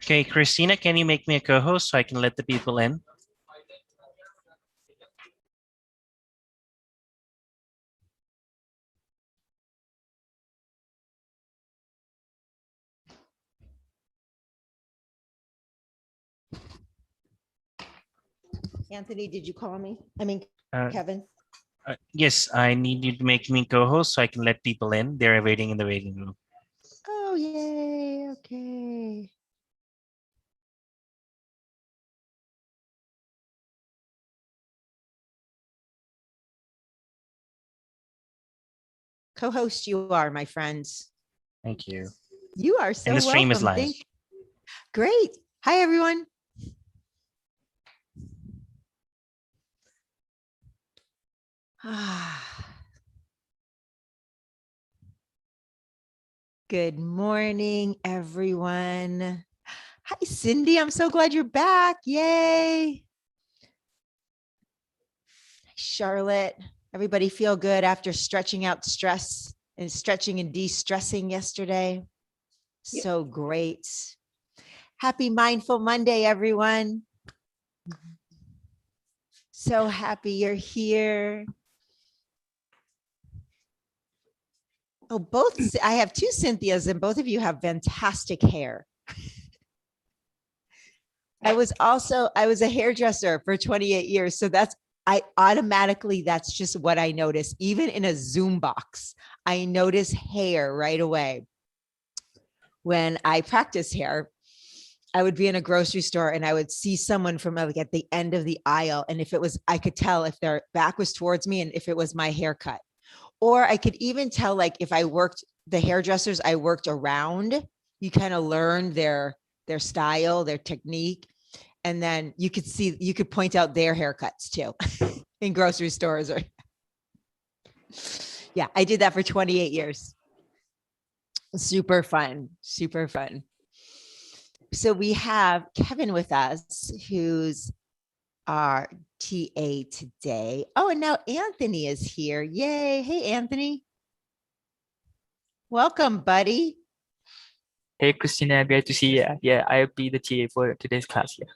Okay, Christina, can you make me a co-host so I can let the people in? Anthony, did you call me? I mean, Uh, Kevin. yes, I need you to make me co-host so I can let people in. They're waiting in the waiting room. Oh, yay. Okay. Co-host you are, my friends. Thank you. You are And so the stream is welcome. live. Great. Hi, everyone. Good morning, everyone. Hi, Cindy. I'm so glad you're back. Yay. Charlotte, everybody feel good after stretching out stress and stretching and de-stressing yesterday? So great. Happy Mindful Monday, everyone. So happy you're here. Oh, I have two Cynthias and both of you have fantastic hair. I was a hairdresser for 28 years. So that's just what I notice. Even in a Zoom box, I notice hair right away. When I practice hair, I would be in a grocery store and I would see someone from like at the end of the aisle. And I could tell if their back was towards me and if it was my haircut. Or I could even tell, like, if the hairdressers I worked around, you kind of learn their style, their technique. And then you could point out their haircuts too in grocery stores. Yeah, I did that for 28 years. Super fun, super fun. So we have Kevin with us, who's our TA today. Oh, and now Anthony is here. Yay. Hey, Anthony. Welcome, buddy. Hey, Christina, great to see you. Yeah, I'll be the TA for today's class. Yeah.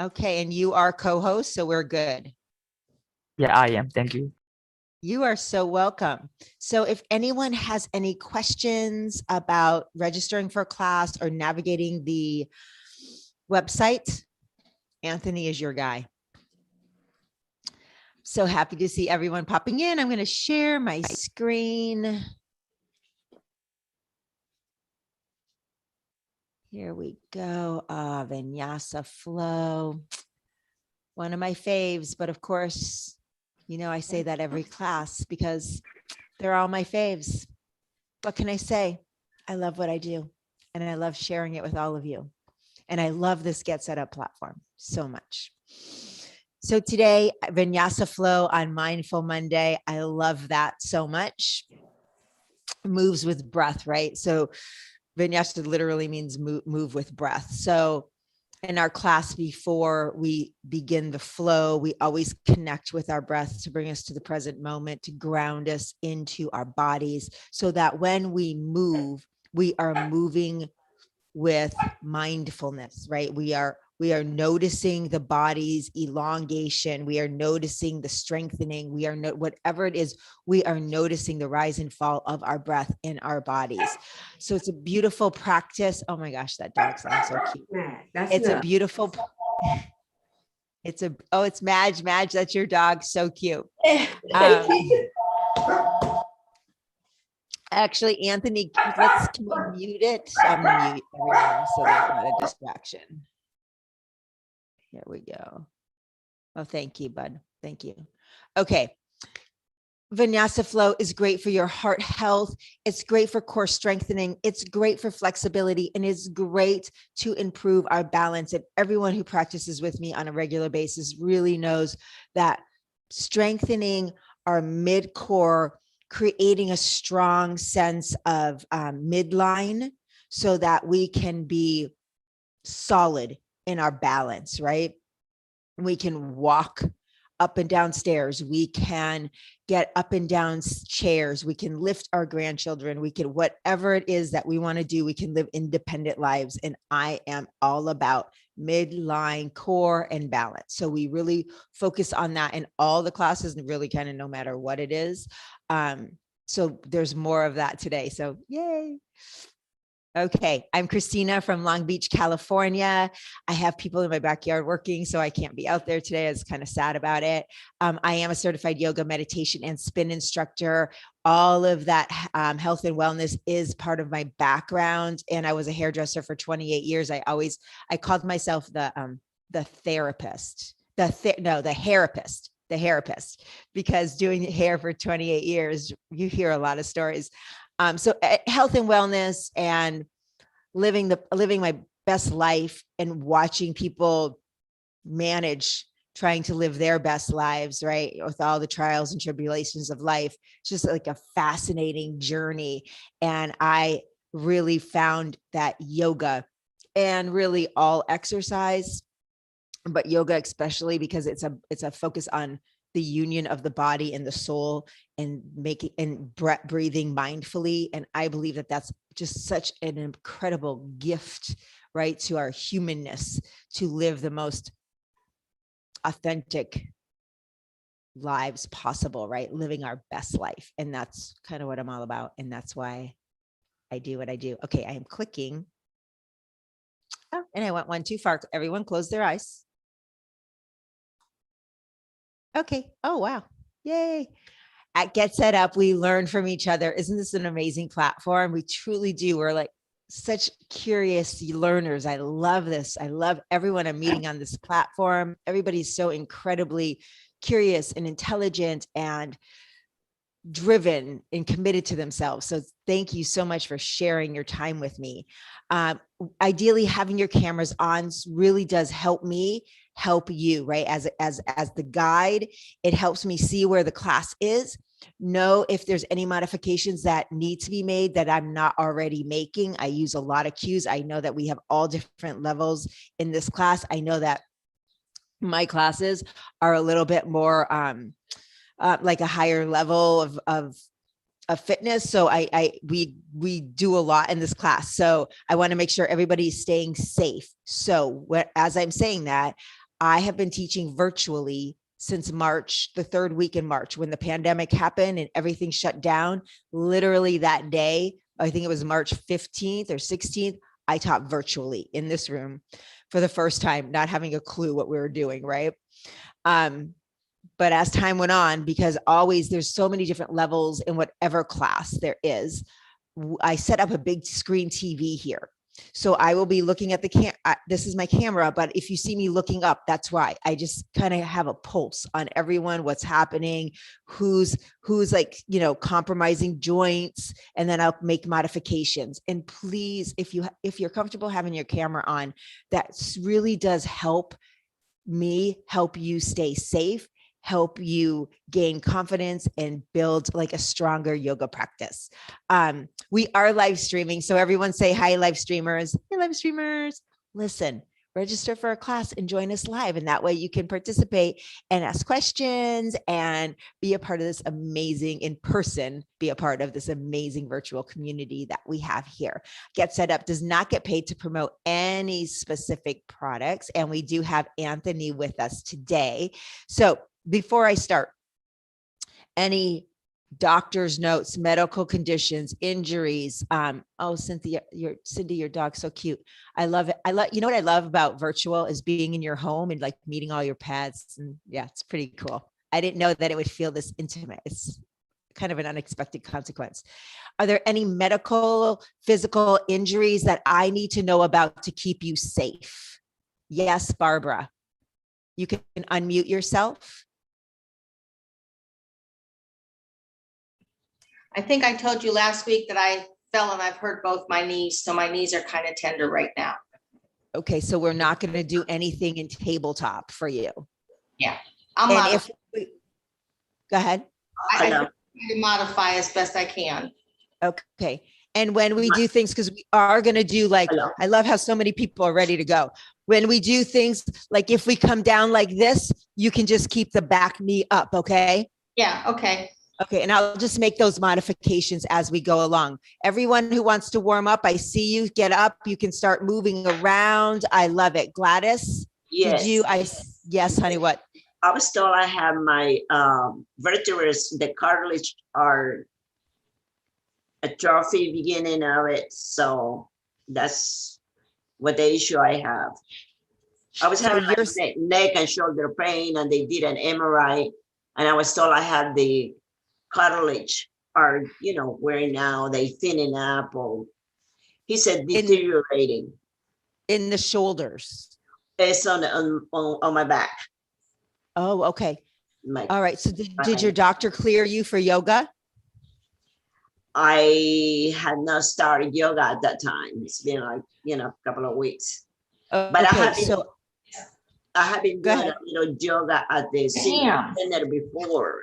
Okay, and you are co-host, so we're good. Yeah, I am. Thank you. You are so welcome. So if anyone has any questions about registering for class or navigating the website, Anthony is your guy. So happy to see everyone popping in. I'm going to share my screen. Here we go. Vinyasa flow. One of my faves, but of course, I say that every class because they're all my faves. What can I say? I love what I do and I love sharing it with all of you. And I love this Get Set Up platform so much. So today, Vinyasa flow on Mindful Monday. I love that so much. Moves with breath, right? So Vinyasa literally means move with breath. So in our class, before we begin the flow, we always connect with our breath to bring us to the present moment, to ground us into our bodies so that when we move, we are moving with mindfulness, right? We are noticing the body's elongation. We are noticing the strengthening. We are whatever it is, we are noticing the rise and fall of our breath in our bodies. So it's a beautiful practice. Oh my gosh, that dog sounds so cute. It's a beautiful. It's Madge. Madge, that's your dog. So cute. Actually, Anthony, can we mute it? I'm going to mute everyone so there's not a distraction. Here we go. Oh, thank you, bud. Thank you. Okay. Vinyasa flow is great for your heart health. It's great for core strengthening. It's great for flexibility, and it's great to improve our balance. And everyone who practices with me on a regular basis really knows that strengthening our mid-core, creating a strong sense of midline so that we can be solid in our balance, right? We can walk up and down stairs. We can get up and down chairs. We can lift our grandchildren. We can, whatever it is that we want to do, we can live independent lives. And I am all about midline, core, and balance. So we really focus on that in all the classes, and really kind of no matter what it is. So there's more of that today. So yay. Okay, I'm Christina from Long Beach, California. I have people in my backyard working, so I can't be out there today. I was kind of sad about it. I am a certified yoga, meditation, and spin instructor. All of that health and wellness is part of my background, and I was a hairdresser for 28 years. I called myself the therapist, the therapist, because doing hair for 28 years, you hear a lot of stories. So health and wellness and living my best life and watching people manage trying to live their best lives, right? With all the trials and tribulations of life. It's just like a fascinating journey. And I really found that yoga and really all exercise, but yoga especially, because it's a focus on the union of the body and the soul, and breathing mindfully. And I believe that that's just such an incredible gift, right, to our humanness, to live the most authentic lives possible, right? Living our best life. And that's kind of what I'm all about. And that's why I do what I do. Okay, I am clicking. Oh, and I went one too far. Everyone close their eyes. Okay. Oh, wow. Yay. At Get Set Up, we learn from each other. Isn't this an amazing platform? We truly do. We're like such curious learners. I love this. I love everyone I'm meeting on this platform. Everybody's so incredibly curious and intelligent and driven and committed to themselves. So thank you so much for sharing your time with me. Ideally, having your cameras on really does help me help you, right? As the guide, it helps me see where the class is, know if there's any modifications that need to be made that I'm not already making. I use a lot of cues. I know that we have all different levels in this class. I know that my classes are a little bit more like a higher level of fitness. So we do a lot in this class. So I want to make sure everybody's staying safe. So as I'm saying that, I have been teaching virtually since March, the third week in March, when the pandemic happened and everything shut down. Literally that day, I think it was March 15th or 16th, I taught virtually in this room for the first time, not having a clue what we were doing, right? But as time went on, because always there's so many different levels in whatever class there is, I set up a big screen TV here. So I will be looking at the this is my camera, but if you see me looking up, that's why. I just kind of have a pulse on everyone, what's happening, who's like, compromising joints, and then I'll make modifications. And please, if you're comfortable having your camera on, that really does help me help you stay safe, help you gain confidence, and build like a stronger yoga practice. We are live streaming. So everyone say hi, live streamers. Hey, live streamers. Listen, register for a class and join us live. And that way you can participate and ask questions and be a part of this amazing be a part of this amazing virtual community that we have here. Get Set Up does not get paid to promote any specific products. And we do have Anthony with us today. So before I start, any doctor's notes, medical conditions, injuries. Oh, Cindy, your dog's so cute. I love it. You know what I love about virtual is being in your home and like meeting all your pets. And yeah, it's pretty cool. I didn't know that it would feel this intimate. It's kind of an unexpected consequence. Are there any medical, physical injuries that I need to know about to keep you safe? Yes, Barbara. You can unmute yourself. I think I told you last week that I fell and I've hurt both my knees. So my knees are kind of tender right now. Okay, so we're not going to do anything in tabletop for you. Yeah. Go ahead. I try to modify as best I can. Okay. And when we do things, because we are going to do like, I love how so many people are ready to go. When we do things, like if we come down like this, you can just keep the back knee up, okay? Yeah, okay. Okay, and I'll just make those modifications as we go along. Everyone who wants to warm up, I see you. Get up. You can start moving around. I love it. Gladys, Yes. Yes, honey, what? I was told I have my vertebrae, the cartilage are atrophy beginning of it. So that's what the issue I have. I was So having like you're- neck and shoulder pain, and they did an MRI, and I was told I had the cartilage are, wearing out, they thinning up, or he said deteriorating. In the shoulders. It's on my back. Oh, okay. My, All right. So did your doctor clear you for yoga? I had not started yoga at that time. It's been like, a couple of weeks. But Okay, I have been Go doing ahead. a little yoga at the senior center before.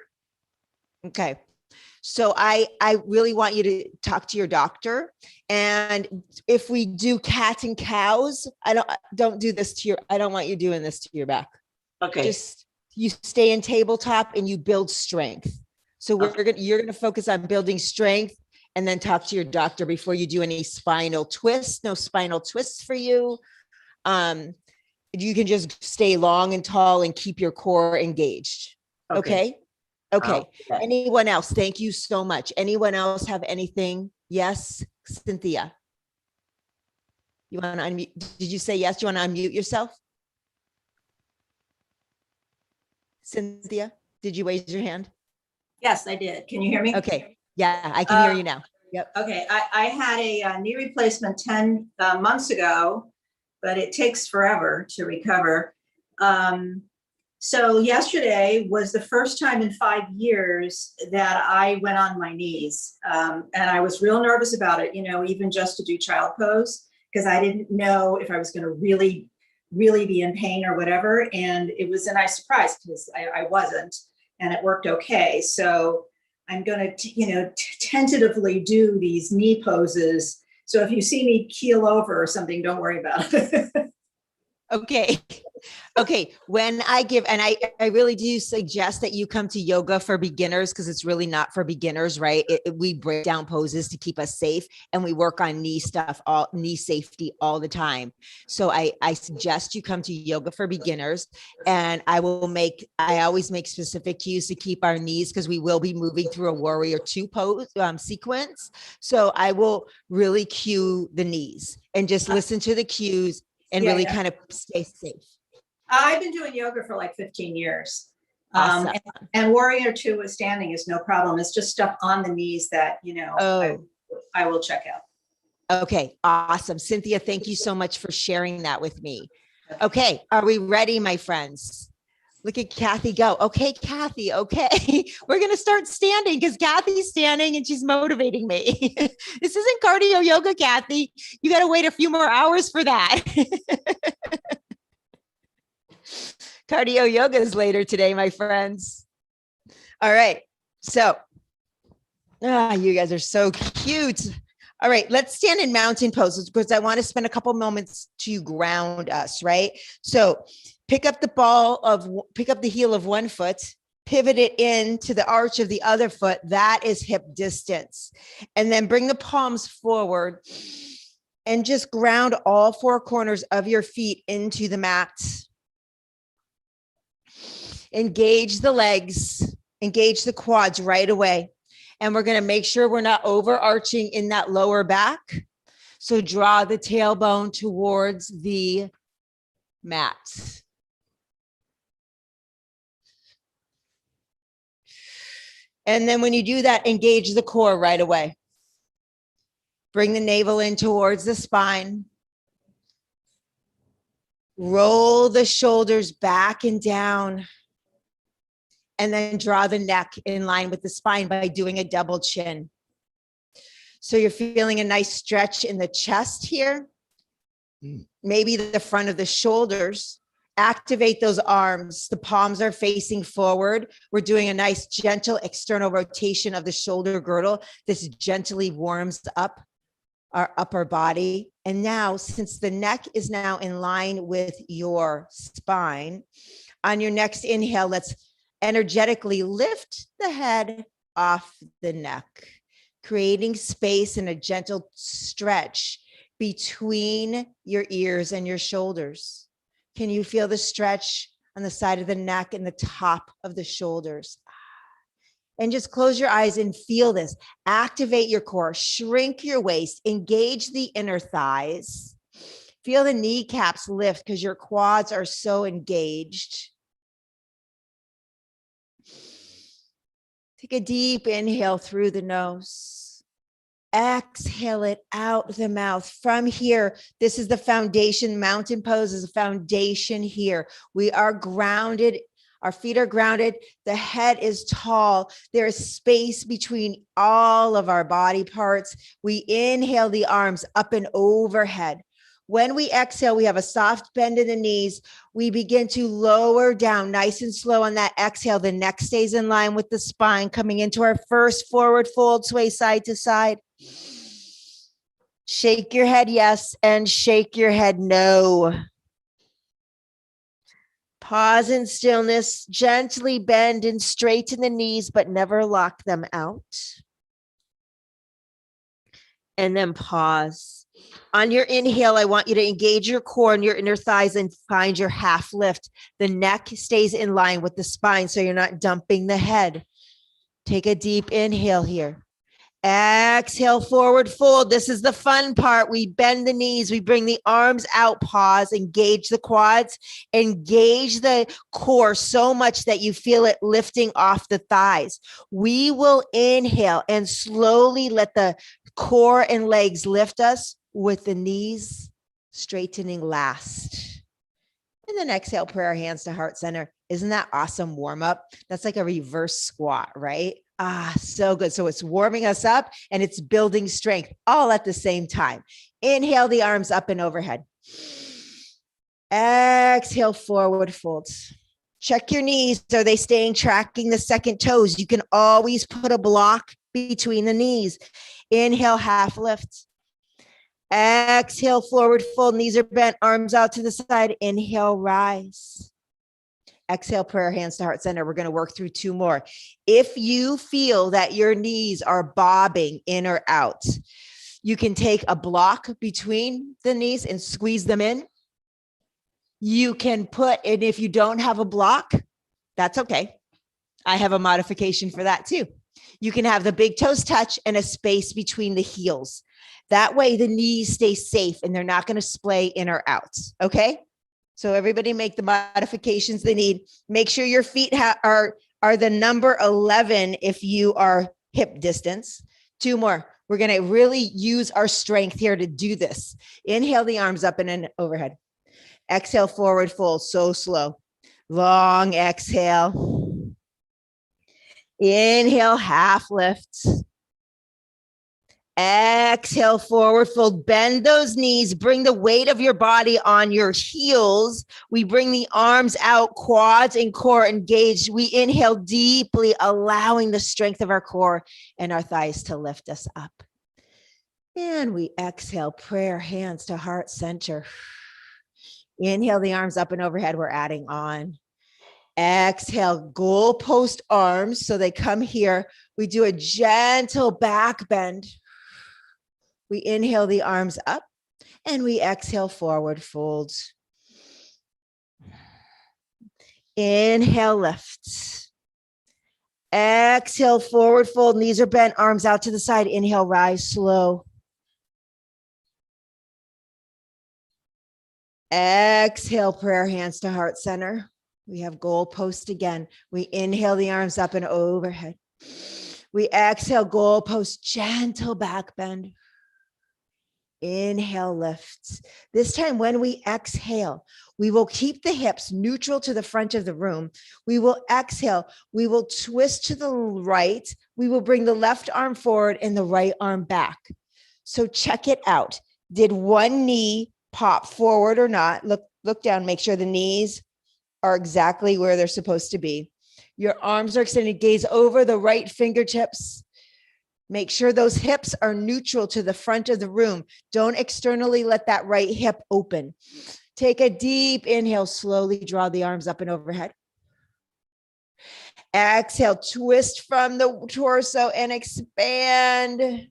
okay. So I really want you to talk to your doctor. And if we do cats and cows, don't do this to I don't want you doing this to your back. Okay. Just you stay in tabletop and you build strength. So you're gonna focus on building strength and then talk to your doctor before you do any spinal twists. No spinal twists for you. You can just stay long and tall and keep your core engaged. Okay. Okay. Anyone else? Thank you so much. Anyone else have anything? Yes, Cynthia. You want to unmute? Did you say yes? Do you want to unmute yourself? Cynthia, did you raise your hand? Yes, I did. Can you hear me? Okay. Yeah, I can hear you now. Yep. Okay, I had a knee replacement 10 months ago, but it takes forever to recover. So yesterday was the first time in 5 years that I went on my knees. And I was real nervous about it, even just to do child pose, because I didn't know if I was going to really be in pain or whatever. And it was a nice surprise because I wasn't, and it worked okay. So I'm going to, tentatively do these knee poses. So if you see me keel over or something, don't worry about it. Okay. Okay. When I give, and I really do suggest that you come to yoga for beginners, because it's really not for beginners, right? We break down poses to keep us safe, and we work on knee safety all the time. So I suggest you come to yoga for beginners, and I always make specific cues to keep our knees, because we will be moving through a warrior 2 pose sequence. So I will really cue the knees and just listen to the cues and really kind of stay safe. I've been doing yoga for like 15 years. Awesome. And warrior 2 with standing is no problem. It's just stuff on the knees that, I will check out. Okay, awesome. Cynthia, thank you so much for sharing that with me. Okay, are we ready, my friends? Look at Kathy go. Okay, Kathy, okay. We're going to start standing because Kathy's standing and she's motivating me. This isn't cardio yoga, Kathy. You got to wait a few more hours for that. Cardio yoga is later today, my friends. All right. So, you guys are so cute. All right, let's stand in mountain poses because I want to spend a couple moments to ground us, right? So pick up the heel of one foot, pivot it into the arch of the other foot. That is hip distance. And then bring the palms forward and just ground all 4 corners of your feet into the mat. Engage the legs, engage the quads right away. And we're going to make sure we're not overarching in that lower back. So draw the tailbone towards the mat. And then when you do that, engage the core right away. Bring the navel in towards the spine. Roll the shoulders back and down. And then draw the neck in line with the spine by doing a double chin. So you're feeling a nice stretch in the chest here. Maybe the front of the shoulders. Activate those arms. The palms are facing forward. We're doing a nice gentle external rotation of the shoulder girdle. This gently warms up our upper body. And now, since the neck is now in line with your spine, On your next inhale, let's energetically lift the head off the neck, creating space and a gentle stretch between your ears and your shoulders. Can you feel the stretch on the side of the neck and the top of the shoulders? And just close your eyes and feel this. Activate your core, shrink your waist, engage the inner thighs. Feel the kneecaps lift because your quads are so engaged. Take a deep inhale through the nose. Exhale it out the mouth. From here, this is the foundation. Mountain pose is a foundation here. We are grounded. Our feet are grounded. The head is tall. There is space between all of our body parts. We inhale the arms up and overhead. When we exhale, we have a soft bend in the knees. We begin to lower down nice and slow on that exhale. The neck stays in line with the spine, coming into our first forward fold, sway side to side. Shake your head yes, and shake your head no. Pause in stillness, gently bend and straighten the knees, but never lock them out. And then pause. On your inhale, I want you to engage your core and your inner thighs and find your half lift. The neck stays in line with the spine, so you're not dumping the head. Take a deep inhale here. Exhale, forward fold. This is the fun part. We bend the knees. We bring the arms out. Pause. Engage the quads. Engage the core so much that you feel it lifting off the thighs. We will inhale and slowly let the core and legs lift us with the knees straightening last. And then exhale, put our hands to heart center. Isn't that awesome warm up? That's like a reverse squat, right? So good. So it's warming us up and it's building strength all at the same time. Inhale the arms up and overhead. Exhale, forward folds. Check your knees. Are they staying tracking the second toes? You can always put a block between the knees. Inhale, half lift. Exhale, forward fold. Knees are bent, arms out to the side. Inhale, rise. Exhale, prayer hands to heart center. We're going to work through two more. If you feel that your knees are bobbing in or out, you can take a block between the knees and squeeze them in. You can put, and if you don't have a block, that's okay. I have a modification for that too. You can have the big toes touch and a space between the heels. That way the knees stay safe and they're not going to splay in or out. Okay. So everybody make the modifications they need. Make sure your feet are the number 11 if you are hip distance. Two more. We're going to really use our strength here to do this. Inhale the arms up and then overhead. Exhale, forward fold, so slow. Long exhale. Inhale, half lift. Exhale, forward fold. Bend those knees. Bring the weight of your body on your heels. We bring the arms out, quads and core engaged. We inhale deeply, allowing the strength of our core and our thighs to lift us up. And we exhale, prayer hands to heart center. Inhale the arms up and overhead. We're adding on. Exhale, goalpost arms. So they come here. We do a gentle back bend. We inhale the arms up and we exhale, forward folds. Inhale, lift. Exhale, forward fold. Knees are bent, arms out to the side. Inhale, rise slow. Exhale, prayer hands to heart center. We have goalpost again. We inhale the arms up and overhead. We exhale, goalpost, gentle back bend. Inhale, lifts. This time when we exhale, we will keep the hips neutral to the front of the room. We will exhale. We will twist to the right. We will bring the left arm forward and the right arm back. So check it out. Did one knee pop forward or not? Look down, make sure the knees are exactly where they're supposed to be. Your arms are extended, gaze over the right fingertips. Make sure those hips are neutral to the front of the room. Don't externally let that right hip open. Take a deep inhale, slowly draw the arms up and overhead. Exhale, twist from the torso and expand.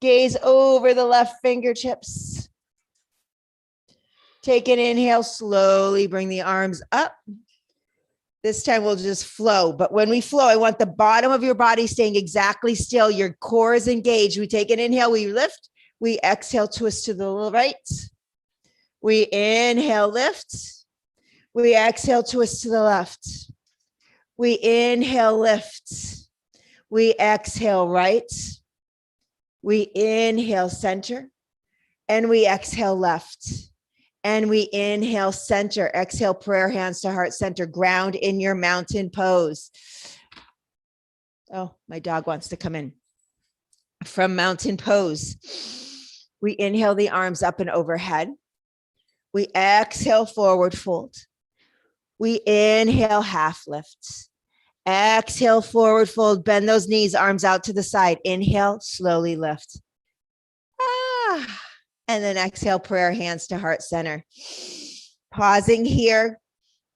Gaze over the left fingertips. Take an inhale, slowly bring the arms up. This time we'll just flow. But when we flow, I want the bottom of your body staying exactly still. Your core is engaged. We take an inhale, we lift. We exhale, twist to the right. We inhale, lift. We exhale, twist to the left. We inhale, lift. We exhale, right. We inhale, center. And we exhale, left. And we inhale, center. Exhale, prayer hands to heart center. Ground in your mountain pose. Oh, my dog wants to come in. From mountain pose. We inhale the arms up and overhead. We exhale, forward fold. We inhale, half lift. Exhale, forward fold. Bend those knees, arms out to the side. Inhale, slowly lift. And then exhale, prayer hands to heart center. Pausing here,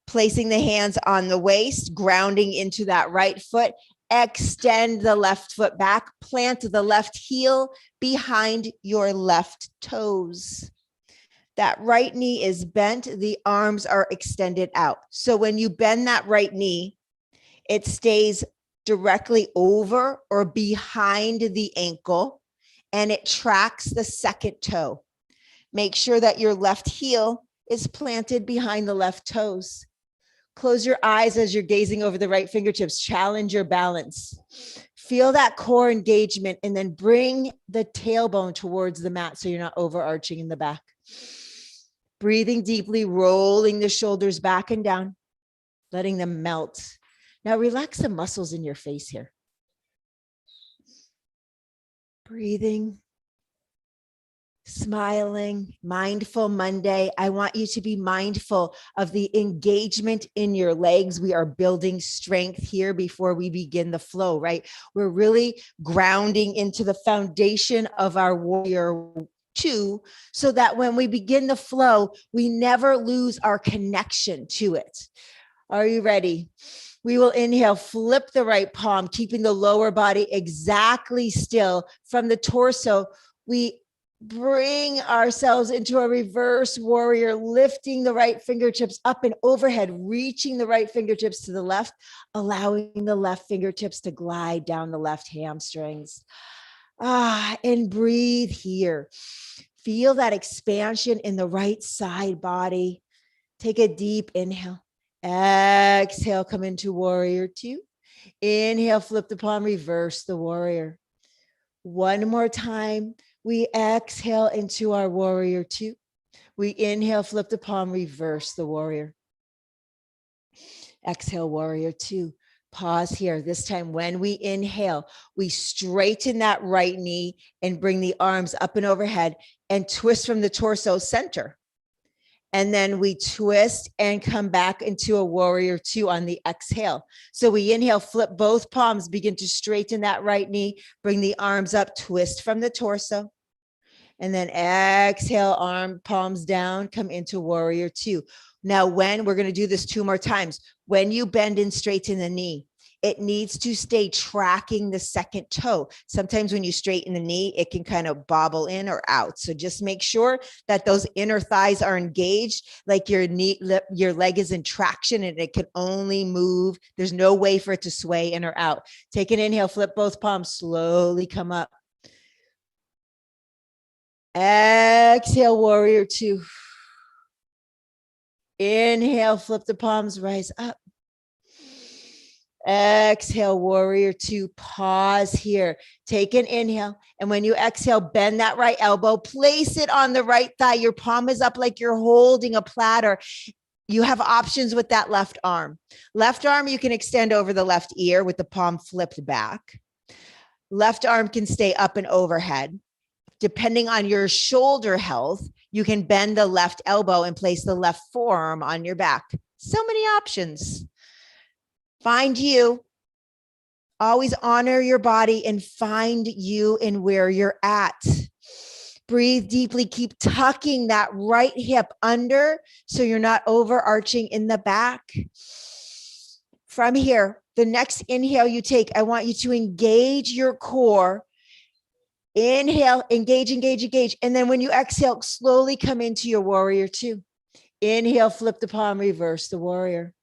placing the hands on the waist, grounding into that right foot. Extend the left foot back, plant the left heel behind your left toes. That right knee is bent, the arms are extended out. So when you bend that right knee, it stays directly over or behind the ankle, and it tracks the second toe. Make sure that your left heel is planted behind the left toes. Close your eyes as you're gazing over the right fingertips. Challenge your balance. Feel that core engagement, and then bring the tailbone towards the mat so you're not overarching in the back. Breathing deeply, rolling the shoulders back and down, letting them melt. Now relax the muscles in your face here. Breathing, smiling, mindful Monday. I want you to be mindful of the engagement in your legs. We are building strength here before we begin the flow, right? We're really grounding into the foundation of our warrior two, so that when we begin the flow, we never lose our connection to it. Are you ready? We will inhale, flip the right palm, keeping the lower body exactly still. From the torso, we bring ourselves into a reverse warrior, lifting the right fingertips up and overhead, reaching the right fingertips to the left, allowing the left fingertips to glide down the left hamstrings. And breathe here. Feel that expansion in the right side body. Take a deep inhale. Exhale, come into warrior two. Inhale, flip the palm, reverse the warrior. One more time. We exhale into our warrior two. We inhale, flip the palm, reverse the warrior. Exhale, warrior two. Pause here. This time when we inhale, we straighten that right knee and bring the arms up and overhead and twist from the torso center. And then we twist and come back into a warrior two on the exhale. So we inhale, flip both palms, begin to straighten that right knee, bring the arms up, twist from the torso. And then exhale, arm palms down, come into warrior two. Now, when we're going to do this 2 more times, when you bend and straighten the knee, it needs to stay tracking the second toe. Sometimes when you straighten the knee, it can kind of bobble in or out. So just make sure that those inner thighs are engaged, like your knee, your leg is in traction and it can only move. There's no way for it to sway in or out. Take an inhale, flip both palms, slowly come up. Exhale, warrior two. Inhale, flip the palms, rise up. Exhale, warrior two. Pause here. Take an inhale. And when you exhale, bend that right elbow, place it on the right thigh. Your palm is up like you're holding a platter. You have options with that left arm. Left arm, you can extend over the left ear with the palm flipped back. Left arm can stay up and overhead. Depending on your shoulder health, you can bend the left elbow and place the left forearm on your back. So many options. Find you. Always honor your body and find you in where you're at. Breathe deeply. Keep tucking that right hip under so you're not overarching in the back. From here, the next inhale you take, I want you to engage your core. Inhale, engage, engage, engage. And then when you exhale, slowly come into your warrior two. Inhale, flip the palm, reverse the warrior.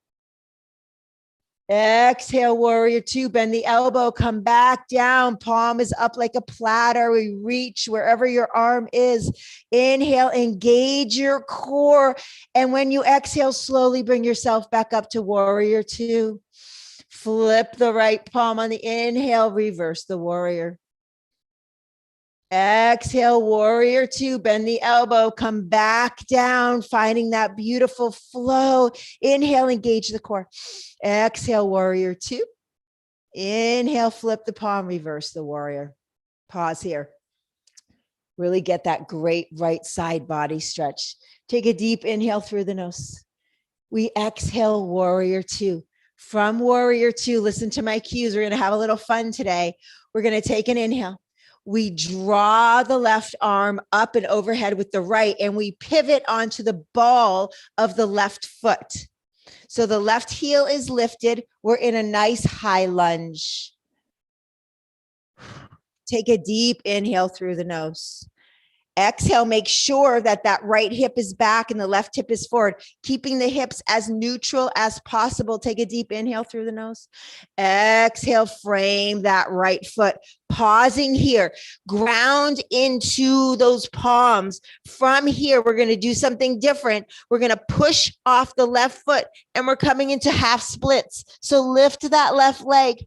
Exhale, warrior two, bend the elbow, come back down. Palm is up like a platter. We reach wherever your arm is. Inhale, engage your core. And when you exhale, slowly bring yourself back up to warrior two. Flip the right palm on the inhale, reverse the warrior. Exhale, warrior two, bend the elbow, come back down, finding that beautiful flow. Inhale, engage the core. Exhale, warrior two. Inhale, flip the palm, reverse the warrior. Pause here. Really get that great right side body stretch. Take a deep inhale through the nose. We exhale, warrior two. From warrior two, listen to my cues. We're going to have a little fun today. We're going to take an inhale. We draw the left arm up and overhead with the right, and we pivot onto the ball of the left foot. So the left heel is lifted. We're in a nice high lunge. Take a deep inhale through the nose. Exhale, make sure that that right hip is back and the left hip is forward, keeping the hips as neutral as possible. Take a deep inhale through the nose. Exhale, frame that right foot. Pausing here, ground into those palms. From here, we're going to do something different. We're going to push off the left foot and we're coming into half splits. So lift that left leg.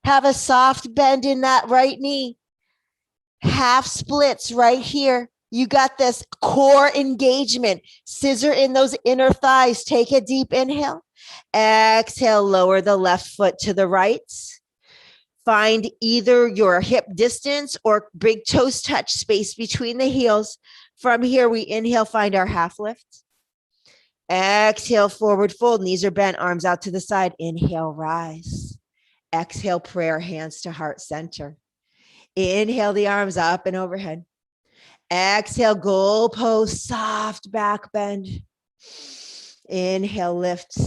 Have a soft bend in that right knee. Half splits right here. You got this. Core engagement. Scissor in those inner thighs. Take a deep inhale. Exhale, lower the left foot to the right. Find either your hip distance or big toes touch space between the heels. From here, we inhale, find our half lift. Exhale, forward fold. Knees are bent, arms out to the side. Inhale, rise. Exhale, prayer, hands to heart center. Inhale, the arms up and overhead. Exhale, goalpost, soft back bend. Inhale, lift.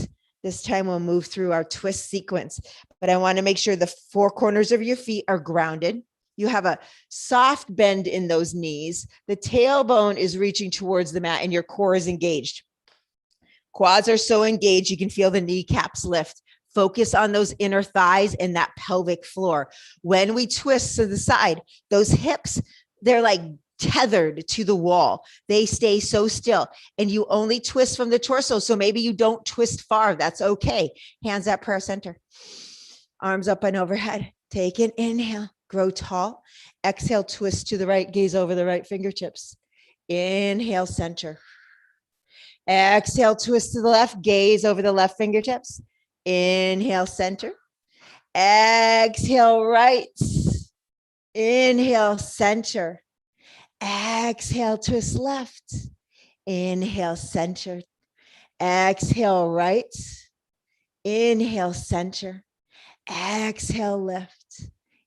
This time we'll move through our twist sequence, but I want to make sure the four corners of your feet are grounded. You have a soft bend in those knees. The tailbone is reaching towards the mat and your core is engaged. Quads are so engaged, you can feel the kneecaps lift. Focus on those inner thighs and that pelvic floor. When we twist to the side, those hips, they're like tethered to the wall. They stay so still and you only twist from the torso. So maybe you don't twist far. That's okay. Hands at prayer center. Arms up and overhead. Take an inhale. Grow tall. Exhale, twist to the right. Gaze over the right fingertips. Inhale, center. Exhale, twist to the left. Gaze over the left fingertips. Inhale, center. Exhale, right. Inhale, center. Exhale, twist left. Inhale, center. Exhale, right. Inhale, center. Exhale, lift.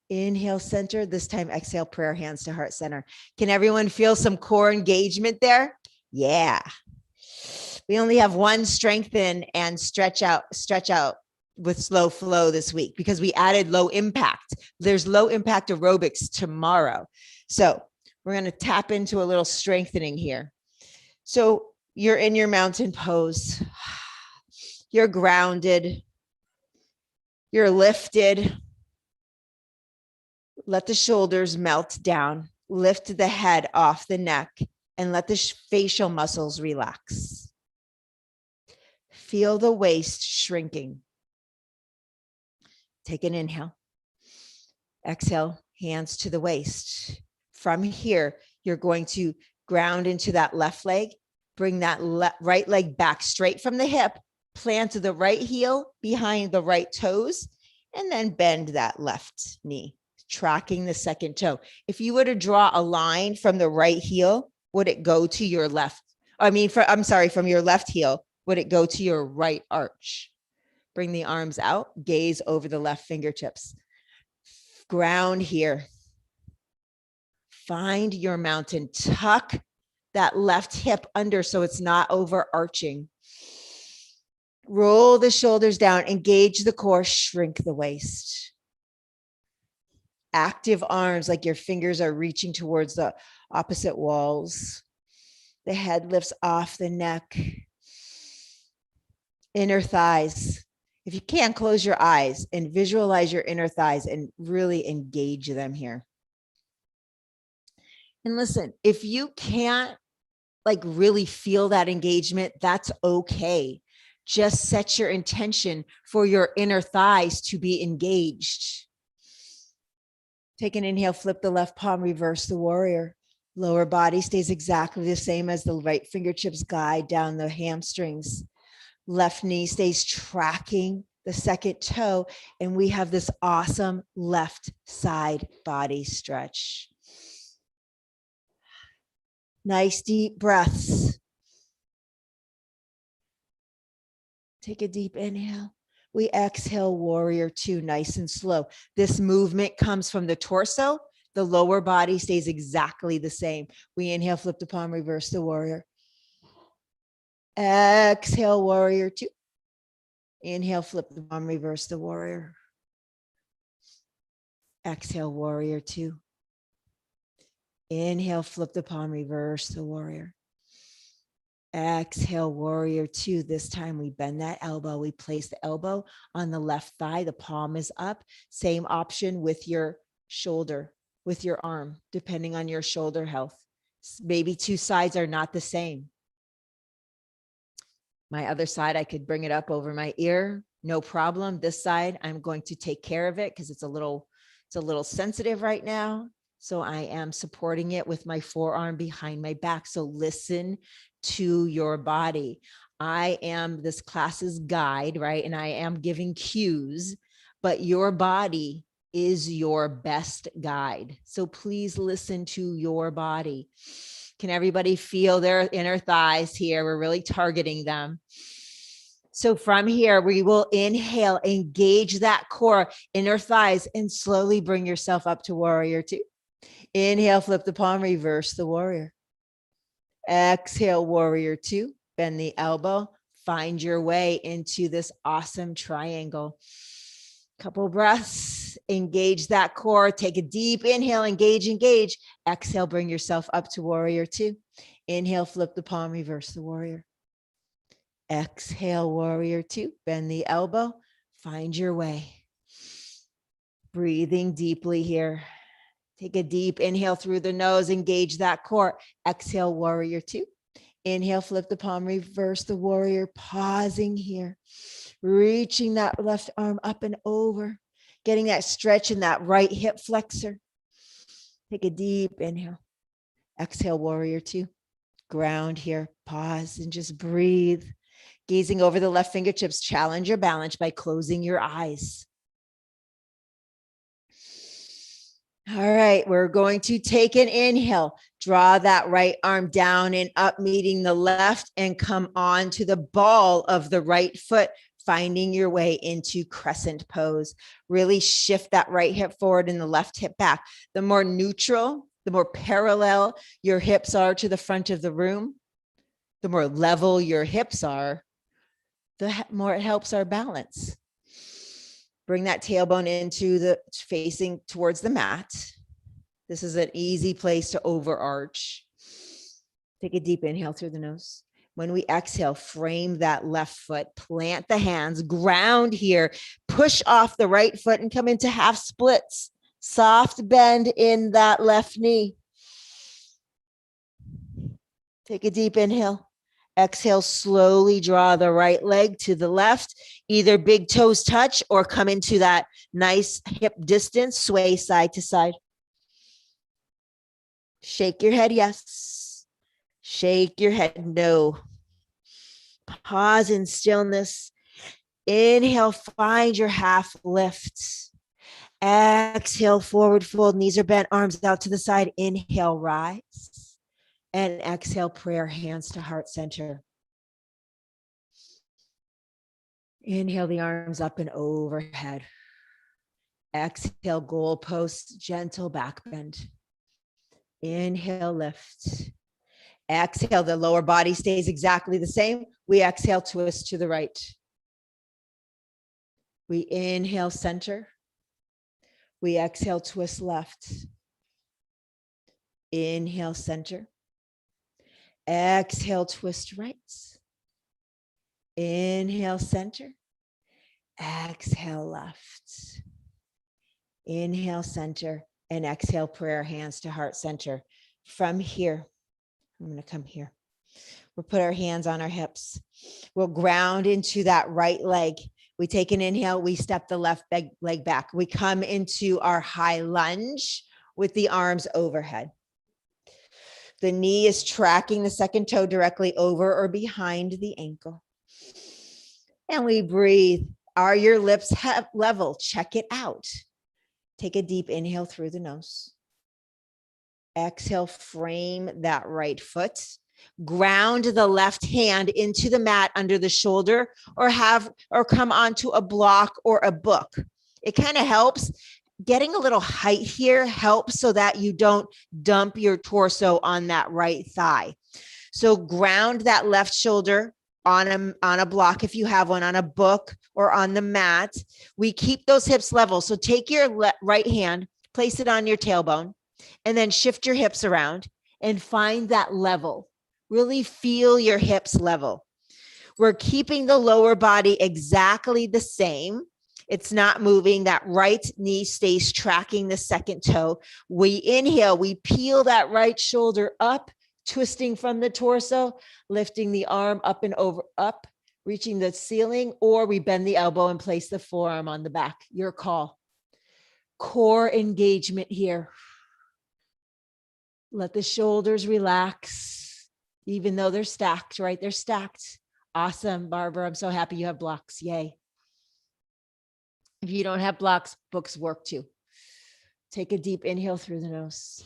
Inhale, center. This time, exhale, prayer, hands to heart center. Can everyone feel some core engagement there? Yeah. We only have one strengthen and stretch out with slow flow this week because we added low impact. There's low impact aerobics tomorrow. So we're going to tap into a little strengthening here. So you're in your mountain pose. You're grounded. You're lifted. Let the shoulders melt down. Lift the head off the neck and let the facial muscles relax. Feel the waist shrinking. Take an inhale. Exhale, hands to the waist. From here, you're going to ground into that left leg. Bring that right leg back straight from the hip. Plant the right heel behind the right toes, and then bend that left knee, tracking the second toe. If you were to draw a line from the right heel, would it go to your left? From your left heel, would it go to your right arch? Bring the arms out, gaze over the left fingertips. Ground here. Find your mountain. Tuck that left hip under so it's not overarching. Roll the shoulders down, engage the core, shrink the waist. Active arms like your fingers are reaching towards the opposite walls. The head lifts off the neck. Inner thighs. If you can, close your eyes and visualize your inner thighs and really engage them here. And listen, if you can't like really feel that engagement, that's okay. Just set your intention for your inner thighs to be engaged. Take an inhale, flip the left palm, reverse the warrior. Lower body stays exactly the same as the right fingertips guide down the hamstrings. Left knee stays tracking the second toe, and we have this awesome left side body stretch. Nice deep breaths. Take a deep inhale. We exhale, warrior two, nice and slow. This movement comes from the torso. The lower body stays exactly the same. We inhale, flip the palm, reverse the warrior. Exhale, warrior two. Inhale, flip the palm, reverse the warrior. Exhale, warrior two. Inhale, flip the palm, reverse the warrior. Exhale, warrior two. This time we bend that elbow. We place the elbow on the left thigh. The palm is up. Same option with your shoulder, with your arm, depending on your shoulder health. Maybe two sides are not the same. My other side, I could bring it up over my ear. No problem. This side, I'm going to take care of it because it's a little sensitive right now. So I am supporting it with my forearm behind my back. So listen to your body. I am this class's guide, right? And I am giving cues, but your body is your best guide. So please listen to your body. Can everybody feel their inner thighs here? We're really targeting them. So from here, we will inhale, engage that core, inner thighs, and slowly bring yourself up to warrior two. Inhale, flip the palm, reverse the warrior. Exhale, warrior two, bend the elbow, find your way into this awesome triangle. Couple breaths, engage that core, take a deep inhale, engage, engage. Exhale, bring yourself up to warrior two. Inhale, flip the palm, reverse the warrior. Exhale, warrior two, bend the elbow, find your way. Breathing deeply here. Take a deep inhale through the nose, engage that core. Exhale, warrior two. Inhale, flip the palm, reverse the warrior, pausing here. Reaching that left arm up and over, getting that stretch in that right hip flexor. Take a deep inhale. Exhale, warrior two. Ground here, pause and just breathe. Gazing over the left fingertips, challenge your balance by closing your eyes. All right, we're going to take an inhale. Draw that right arm down and up, meeting the left, and come on to the ball of the right foot, finding your way into crescent pose. Really shift that right hip forward and the left hip back. The more neutral, the more parallel your hips are to the front of the room, the more level your hips are, the more it helps our balance. Bring that tailbone into the facing towards the mat. This is an easy place to overarch. Take a deep inhale through the nose. When we exhale, frame that left foot, plant the hands, ground here, push off the right foot and come into half splits. Soft bend in that left knee. Take a deep inhale. Exhale, slowly draw the right leg to the left. Either big toes touch or come into that nice hip distance, sway side to side. Shake your head, yes. Shake your head, no. Pause in stillness. Inhale, find your half lift. Exhale, forward fold, knees are bent, arms out to the side. Inhale, rise. And exhale, prayer, hands to heart center. Inhale, the arms up and overhead. Exhale, goalposts, gentle back bend. Inhale, lift. Exhale, the lower body stays exactly the same. We exhale, twist to the right. We inhale, center. We exhale, twist left. Inhale, center. Exhale, twist right. Inhale, center. Exhale, left. Inhale, center. And exhale, prayer hands to heart center. From here, I'm going to come here. We'll put our hands on our hips. We'll ground into that right leg. We take an inhale. We step the left leg back. We come into our high lunge with the arms overhead. The knee is tracking the second toe directly over or behind the ankle. And we breathe. Are your lips level? Check it out. Take a deep inhale through the nose. Exhale, frame that right foot. Ground the left hand into the mat under the shoulder or come onto a block or a book. It kind of helps. Getting a little height here helps so that you don't dump your torso on that right thigh. So ground that left shoulder on a block if you have one, on a book or on the mat. We keep those hips level. So take your right hand, place it on your tailbone, and then shift your hips around and find that level. Really feel your hips level. We're keeping the lower body exactly the same. It's not moving. That right knee stays tracking the second toe. We inhale, we peel that right shoulder up, twisting from the torso, lifting the arm up and over, up, reaching the ceiling, or we bend the elbow and place the forearm on the back. Your call. Core engagement here. Let the shoulders relax, even though they're stacked, right? They're stacked. Awesome, Barbara. I'm so happy you have blocks. Yay. If you don't have blocks, books work too. Take a deep inhale through the nose.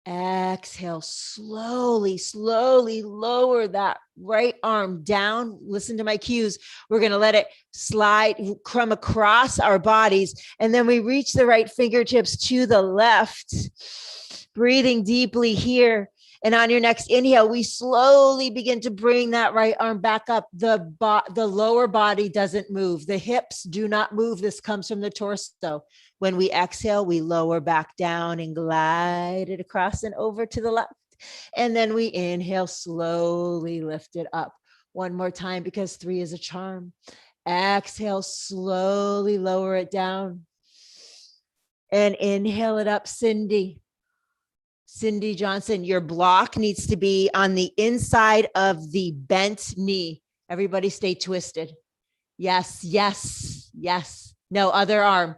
Exhale, slowly, slowly lower that right arm down. Listen to my cues. We're going to let it slide, come across our bodies. And then we reach the right fingertips to the left, breathing deeply here. And on your next inhale, we slowly begin to bring that right arm back up. The lower body doesn't move. The hips do not move. This comes from the torso. When we exhale, we lower back down and glide it across and over to the left. And then we inhale, slowly lift it up. One more time, because 3 is a charm. Exhale, slowly lower it down. And inhale it up, Cindy. Cindy Johnson, your block needs to be on the inside of the bent knee. Everybody stay twisted. Yes, yes, yes. No, other arm.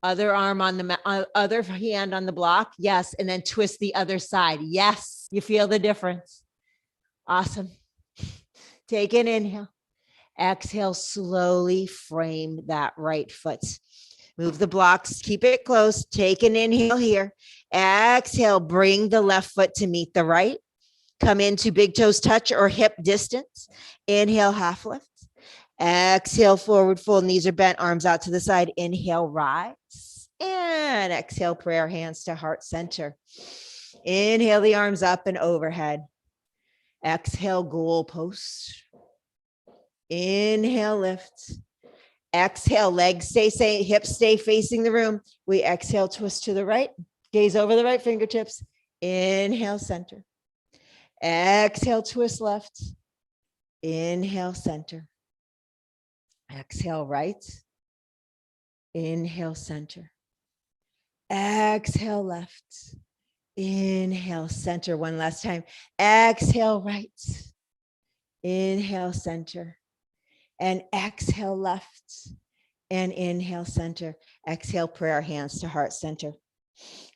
Other arm on the other hand on the block. Yes. And then twist the other side. Yes. You feel the difference. Awesome. Take an inhale. Exhale, slowly frame that right foot. Move the blocks, keep it close. Take an inhale here. Exhale, bring the left foot to meet the right. Come into big toes touch or hip distance. Inhale, half lift. Exhale, forward fold. Knees are bent, arms out to the side. Inhale, rise. And exhale, prayer hands to heart center. Inhale, the arms up and overhead. Exhale, goal post. Inhale, lift. Exhale, legs stay, hips stay facing the room. We exhale, twist to the right. Gaze over the right fingertips. Inhale, center. Exhale, twist left. Inhale, center. Exhale, right. Inhale, center. Exhale, left. Inhale, center. One last time. Exhale, right. Inhale, center. And exhale, left. And inhale, center. Exhale, prayer hands to heart center.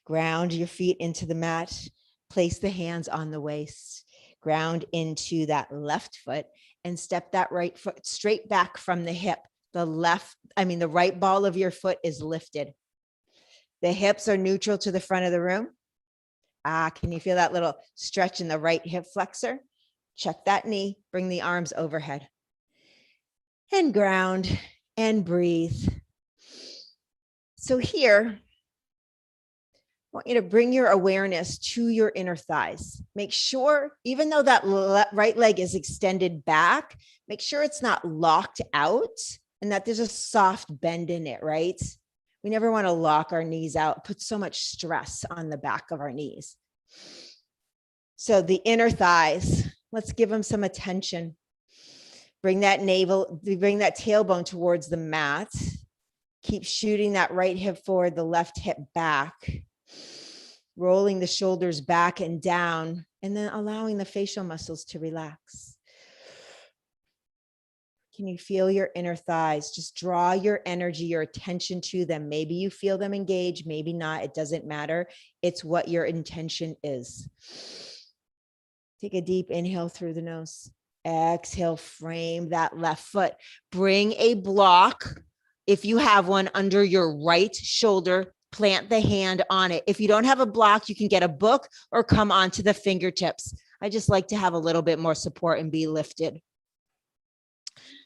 Ground your feet into the mat. Place the hands on the waist. Ground into that left foot and step that right foot straight back from the hip. The right ball of your foot is lifted. The hips are neutral to the front of the room. Can you feel that little stretch in the right hip flexor? Check that knee. Bring the arms overhead. And ground and breathe. So here, want you to bring your awareness to your inner thighs. Make sure, even though that right leg is extended back, make sure it's not locked out and that there's a soft bend in it, right? We never want to lock our knees out, put so much stress on the back of our knees. So the inner thighs, let's give them some attention. Bring that tailbone towards the mat. Keep shooting that right hip forward, the left hip back. Rolling the shoulders back and down, and then allowing the facial muscles to relax. Can you feel your inner thighs? Just draw your energy, your attention to them. Maybe you feel them engage, maybe not. It doesn't matter. It's what your intention is. Take a deep inhale through the nose. Exhale, frame that left foot. Bring a block, if you have one, under your right shoulder. Plant the hand on it. If you don't have a block, you can get a book or come onto the fingertips. I just like to have a little bit more support and be lifted.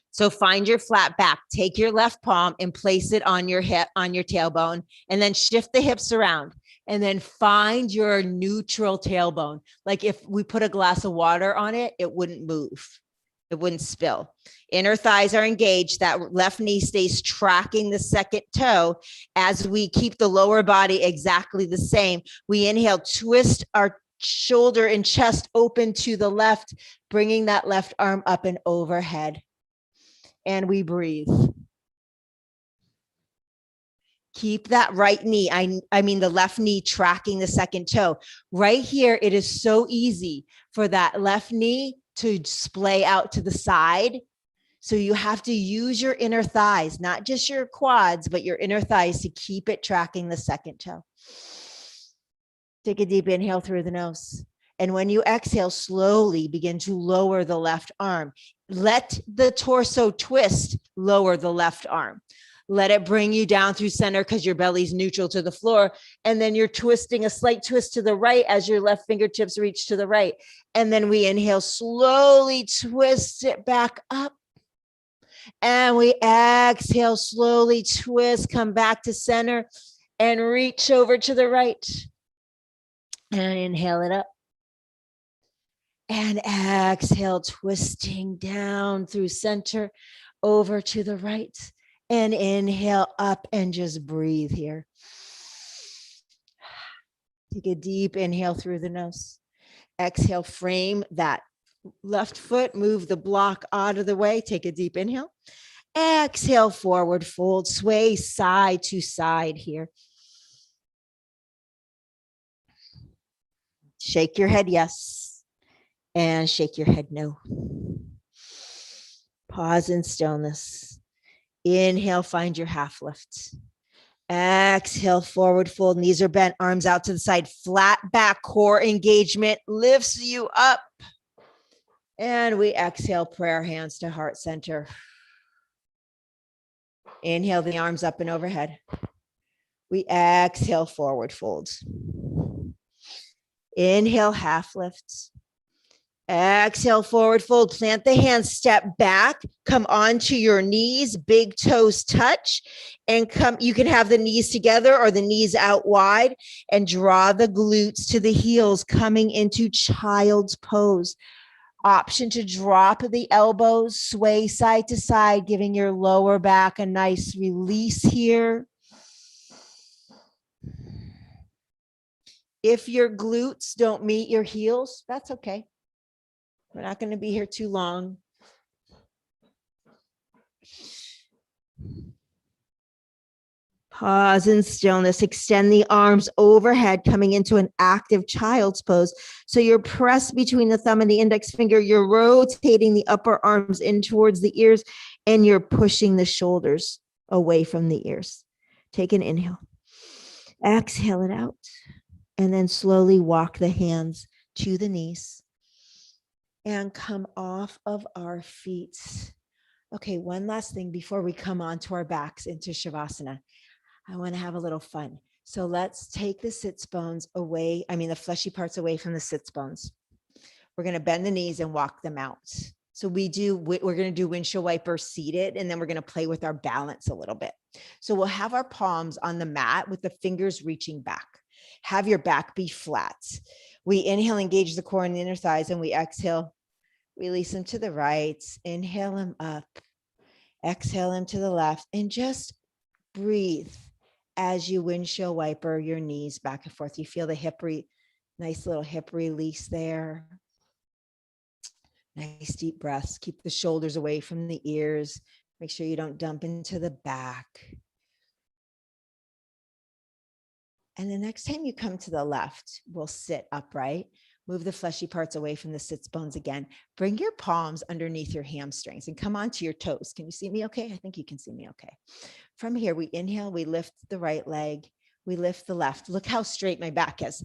So find your flat back. Take your left palm and place it on your hip, on your tailbone, and then shift the hips around. And then find your neutral tailbone. Like if we put a glass of water on it, it wouldn't move. It wouldn't spill. Inner thighs are engaged. That left knee stays tracking the second toe. As we keep the lower body exactly the same, we inhale, twist our shoulder and chest open to the left, bringing that left arm up and overhead. And we breathe. Keep that right knee, I mean the left knee tracking the second toe. Right here, it is so easy for that left knee to splay out to the side. So you have to use your inner thighs, not just your quads, but your inner thighs to keep it tracking the second toe. Take a deep inhale through the nose. And when you exhale, slowly begin to lower the left arm. Let the torso twist, lower the left arm. Let it bring you down through center because your belly's neutral to the floor. And then you're twisting a slight twist to the right as your left fingertips reach to the right. And then we inhale, slowly twist it back up. And we exhale, slowly twist, come back to center and reach over to the right. And inhale it up. And exhale, twisting down through center over to the right. And inhale up and just breathe here. Take a deep inhale through the nose. Exhale, frame that left foot, move the block out of the way. Take a deep inhale. Exhale, forward fold, sway side to side here. Shake your head yes, and shake your head no. Pause in stillness. Inhale, find your half lift. Exhale, forward fold, knees are bent, arms out to the side, flat back, core engagement lifts you up. And we exhale, prayer hands to heart center. Inhale, the arms up and overhead. We exhale, forward fold. Inhale, half lifts. Exhale, forward fold, plant the hands, step back, come onto your knees, big toes touch, and come. You can have the knees together or the knees out wide and draw the glutes to the heels, coming into child's pose. Option to drop the elbows, sway side to side, giving your lower back a nice release here. If your glutes don't meet your heels, that's okay. We're not going to be here too long. Pause in stillness. Extend the arms overhead, coming into an active child's pose. So you're pressed between the thumb and the index finger. You're rotating the upper arms in towards the ears, and you're pushing the shoulders away from the ears. Take an inhale. Exhale it out. And then slowly walk the hands to the knees and come off of our feet. Okay, one last thing before we come onto our backs into Shavasana. I want to have a little fun. So let's take the sits bones away. The fleshy parts away from the sits bones. We're going to bend the knees and walk them out. So we're going to do windshield wiper seated, and then we're going to play with our balance a little bit. So we'll have our palms on the mat with the fingers reaching back. Have your back be flat. We inhale, engage the core and the inner thighs, and we exhale, release them to the right. Inhale them up, exhale them to the left, and just breathe as you windshield wiper your knees back and forth. You feel the nice little hip release there. Nice deep breaths. Keep the shoulders away from the ears. Make sure you don't dump into the back. And the next time you come to the left, we'll sit upright. Move the fleshy parts away from the sits bones again. Bring your palms underneath your hamstrings and come onto your toes. Can you see me okay? I think you can see me okay. From here, we inhale, we lift the right leg, we lift the left. Look how straight my back is.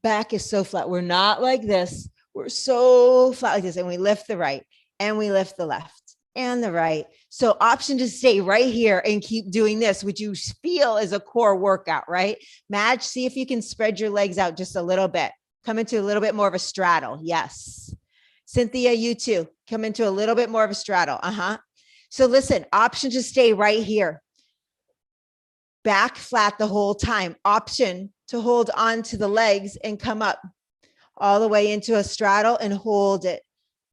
Back is so flat. We're not like this. We're so flat like this. And we lift the right and we lift the left and the right. So option to stay right here and keep doing this, which you feel is a core workout, right? Madge, see if you can spread your legs out just a little bit. Come into a little bit more of a straddle. Yes. Cynthia, you too. Come into a little bit more of a straddle. So listen, option to stay right here. Back flat the whole time. Option to hold on to the legs and come up all the way into a straddle and hold it.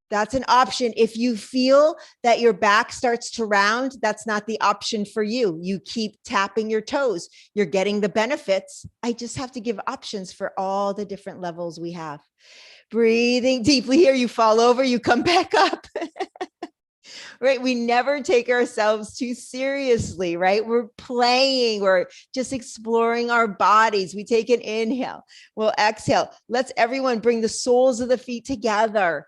That's an option. If you feel that your back starts to round, that's not the option for you. You keep tapping your toes. You're getting the benefits. I just have to give options for all the different levels we have. Breathing deeply here. You fall over, you come back up. Right? We never take ourselves too seriously, right? We're playing, we're just exploring our bodies. We take an inhale, we'll exhale. Let's everyone bring the soles of the feet together.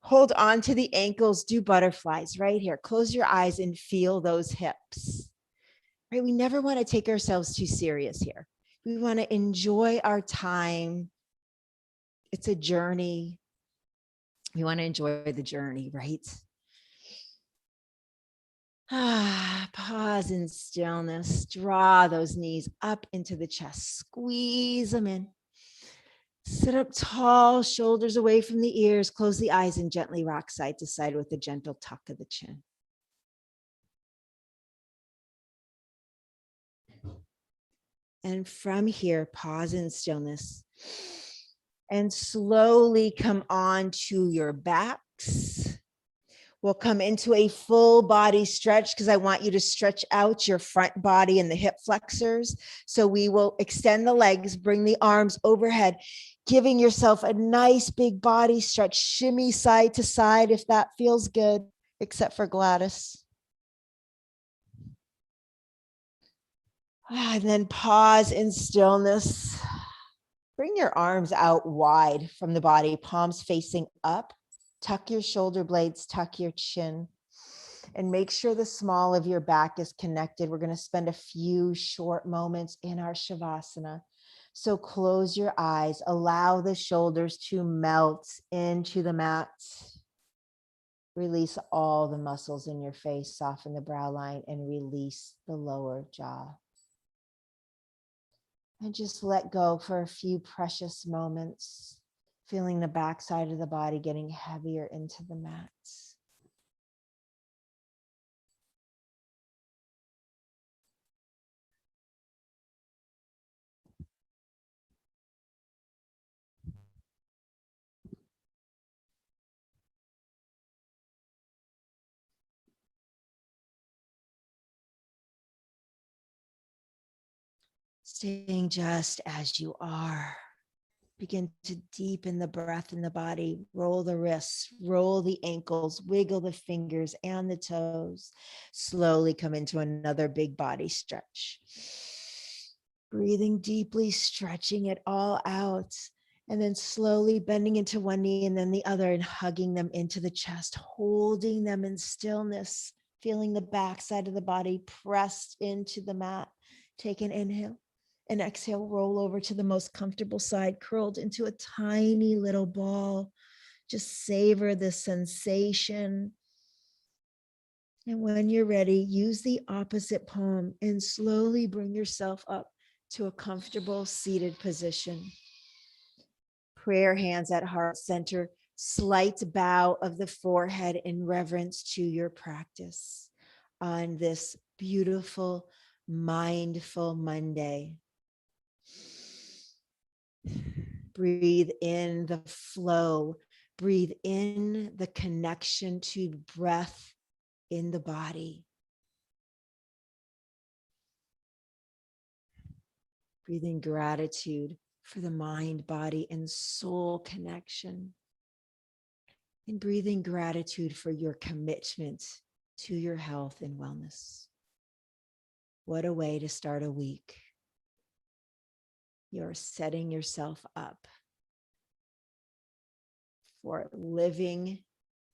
Hold on to the ankles, do butterflies right here. Close your eyes and feel those hips. Right? We never want to take ourselves too serious here. We want to enjoy our time. It's a journey. We want to enjoy the journey, right? Pause in stillness. Draw those knees up into the chest. Squeeze them in. Sit up tall, shoulders away from the ears. Close the eyes and gently rock side to side with a gentle tuck of the chin. And from here, pause in stillness. And slowly come on to your backs. We'll come into a full body stretch because I want you to stretch out your front body and the hip flexors. So we will extend the legs, bring the arms overhead, giving yourself a nice big body stretch. Shimmy side to side if that feels good, except for Gladys. And then pause in stillness. Bring your arms out wide from the body, palms facing up. Tuck your shoulder blades, tuck your chin, and make sure the small of your back is connected. We're going to spend a few short moments in our Shavasana. So close your eyes, allow the shoulders to melt into the mat. Release all the muscles in your face, soften the brow line, and release the lower jaw. And just let go for a few precious moments. Feeling the backside of the body getting heavier into the mats. Staying just as you are. Begin to deepen the breath in the body. Roll the wrists, roll the ankles, wiggle the fingers and the toes. Slowly come into another big body stretch. Breathing deeply, stretching it all out. And then slowly bending into one knee and then the other and hugging them into the chest, holding them in stillness, feeling the backside of the body pressed into the mat. Take an inhale. And exhale, roll over to the most comfortable side, curled into a tiny little ball. Just savor the sensation. And when you're ready, use the opposite palm and slowly bring yourself up to a comfortable seated position. Prayer hands at heart center, slight bow of the forehead in reverence to your practice on this beautiful, mindful Monday. Breathe in the flow. Breathe in the connection to breath in the body. Breathe in gratitude for the mind, body, and soul connection. And breathing gratitude for your commitment to your health and wellness. What a way to start a week. You're setting yourself up for living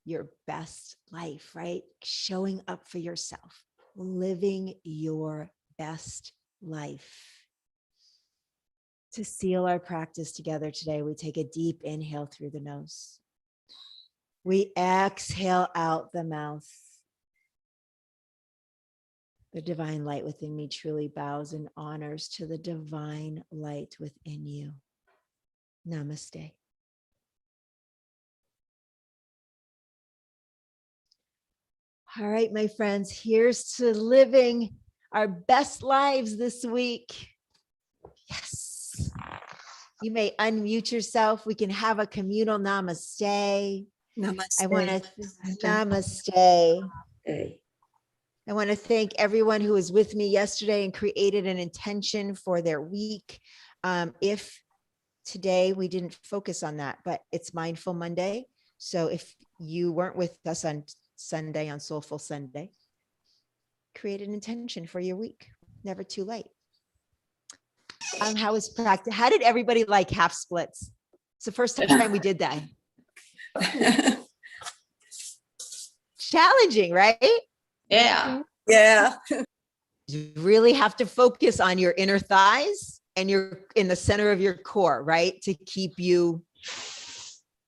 your best life, right? Showing up for yourself, living your best life. To seal our practice together today, we take a deep inhale through the nose. We exhale out the mouth. The divine light within me truly bows and honors to the divine light within you. Namaste. All right, my friends, here's to living our best lives this week. Yes. You may unmute yourself. We can have a communal namaste. Namaste. I want to namaste. Okay. I want to thank everyone who was with me yesterday and created an intention for their week. If today we didn't focus on that, but it's Mindful Monday. So if you weren't with us on Sunday, on Soulful Sunday, create an intention for your week. Never too late. How was practice? How did everybody like half splits? It's the first time we did that. Challenging, right? Yeah. Yeah. You really have to focus on your inner thighs and you're in the center of your core, right? To keep you,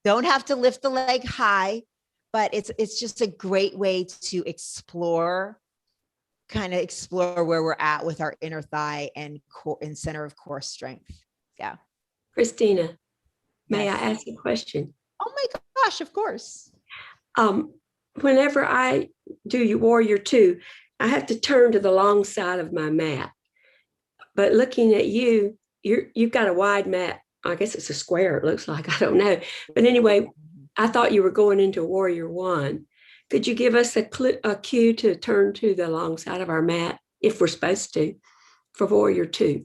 don't have to lift the leg high, but it's just a great way to explore where we're at with our inner thigh and core and center of core strength. Yeah. Christina, may Yes. I ask a question? Oh my gosh, of course. Whenever I do your Warrior 2, I have to turn to the long side of my mat. But looking at you've got a wide mat. I guess it's a square, it looks like, I don't know. But anyway, I thought you were going into Warrior 1. Could you give us a cue to turn to the long side of our mat, if we're supposed to, for Warrior 2?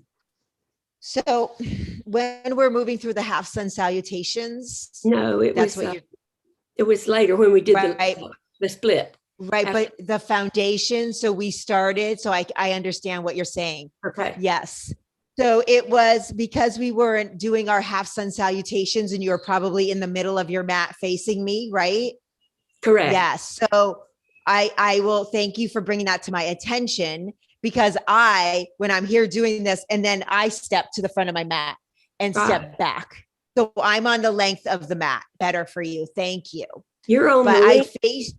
So when we're moving through the half sun salutations, No, that's what you're it was later when we did right. the split. Right, After- but the foundation, so we started, so I understand what you're saying. Okay. Yes. So it was because we weren't doing our half sun salutations and you were probably in the middle of your mat facing me, right? Correct. Yes. So I will thank you for bringing that to my attention because when I'm here doing this and then I step to the front of my mat and step back. So I'm on the length of the mat. Better for you. Thank you. You're on But the I length, face.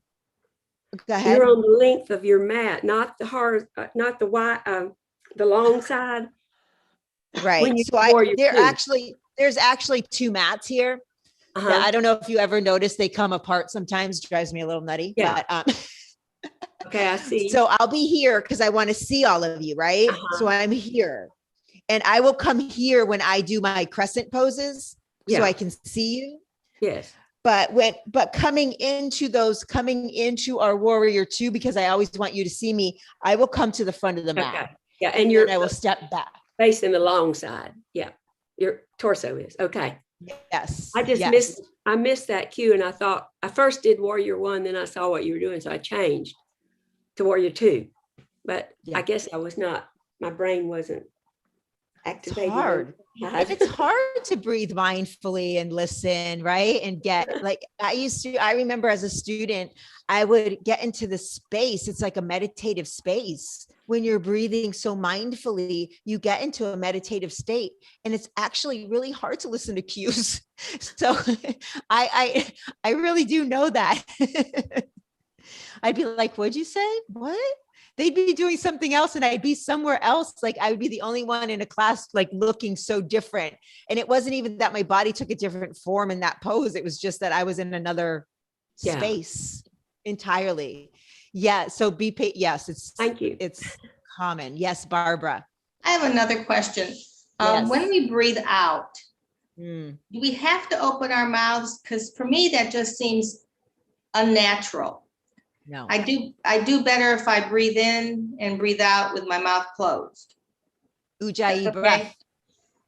Go ahead. you're on the length of your mat, not the hard, not the wide, the long side. Right. So there's actually two mats here. That I don't know if you ever noticed, they come apart sometimes, drives me a little nutty. Yeah. But, Okay, I see. so I'll be here because I want to see all of you, right? So I'm here. And I will come here when I do my crescent poses so I can see you. Yes. But coming into our Warrior 2, because I always want you to see me, I will come to the front of the mat. Okay. Yeah, and I will step back. facing the long side. Yeah, your torso is okay. Yes. I just missed that cue, and I thought I first did Warrior 1, then I saw what you were doing, so I changed to Warrior 2. But I guess my brain wasn't activated. It's hard. And it's hard to breathe mindfully and listen, right? And get I remember as a student, I would get into the space. It's like a meditative space. When you're breathing so mindfully, you get into a meditative state. And it's actually really hard to listen to cues. So I really do know that. I'd be like, what'd you say? What? They'd be doing something else and I'd be somewhere else. Like I would be the only one in a class, like looking so different. And it wasn't even that my body took a different form in that pose. It was just that I was in another space entirely. Yeah. So yes, thank you. It's common. Yes, Barbara. I have another question. Yes. When we breathe out, Mm, Do we have to open our mouths? Because for me, that just seems unnatural. no. I do better if I breathe in and breathe out with my mouth closed. Ujjayi okay? breath.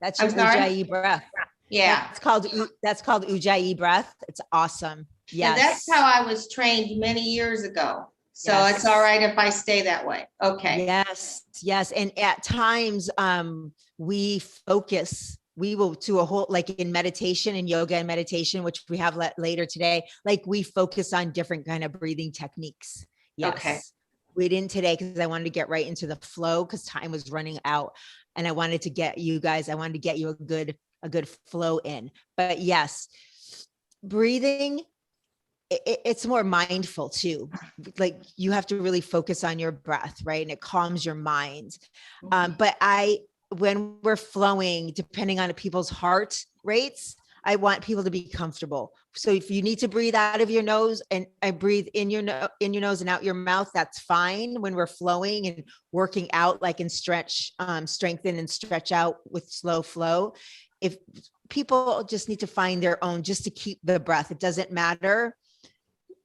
That's I'm your sorry? Ujjayi breath. Yeah, That's called Ujjayi breath. It's awesome. and that's Yes. how I was trained many years ago. So Yes. it's all right if I stay that way. Okay. Yes, yes. And at times, we focus, we will do a whole, like in meditation and yoga and meditation, which we have later today, like we focus on different kind of breathing techniques. Yes. Okay. We didn't today because I wanted to get right into the flow because time was running out. And I wanted to get you guys, I wanted to get you a good flow in. But yes, breathing, it's more mindful too. Like you have to really focus on your breath, right? And it calms your mind. But when we're flowing, depending on people's heart rates, I want people to be comfortable. So if you need to breathe out of your nose and I breathe in your nose and out your mouth, that's fine when we're flowing and working out, like in strengthen and stretch out with slow flow. If people just need to find their own, just to keep the breath, it doesn't matter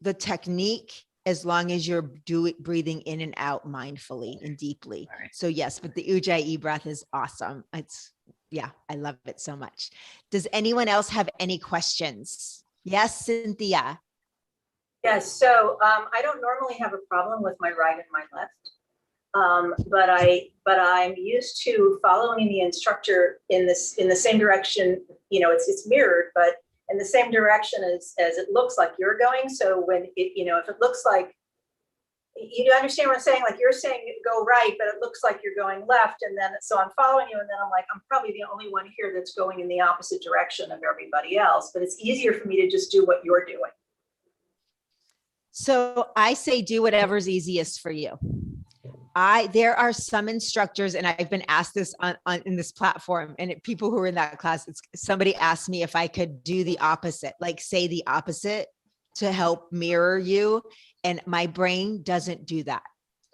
the technique, as long as you're breathing in and out mindfully and deeply. All right. So yes, but the Ujjayi breath is awesome. I love it so much. Does anyone else have any questions? Yes, Cynthia. Yes, so I don't normally have a problem with my right and my left. But I'm used to following the instructor in the same direction. You know, it's mirrored, but in the same direction as it looks like you're going. So when it, if it looks like, you understand what I'm saying? Like you're saying go right, but it looks like you're going left. And then, so I'm following you. And then I'm like, I'm probably the only one here that's going in the opposite direction of everybody else, but it's easier for me to just do what you're doing. So I say do whatever's easiest for you. There are some instructors, and I've been asked this on in this platform, and people who are in that class, somebody asked me if I could do the opposite, like say the opposite to help mirror you. And my brain doesn't do that.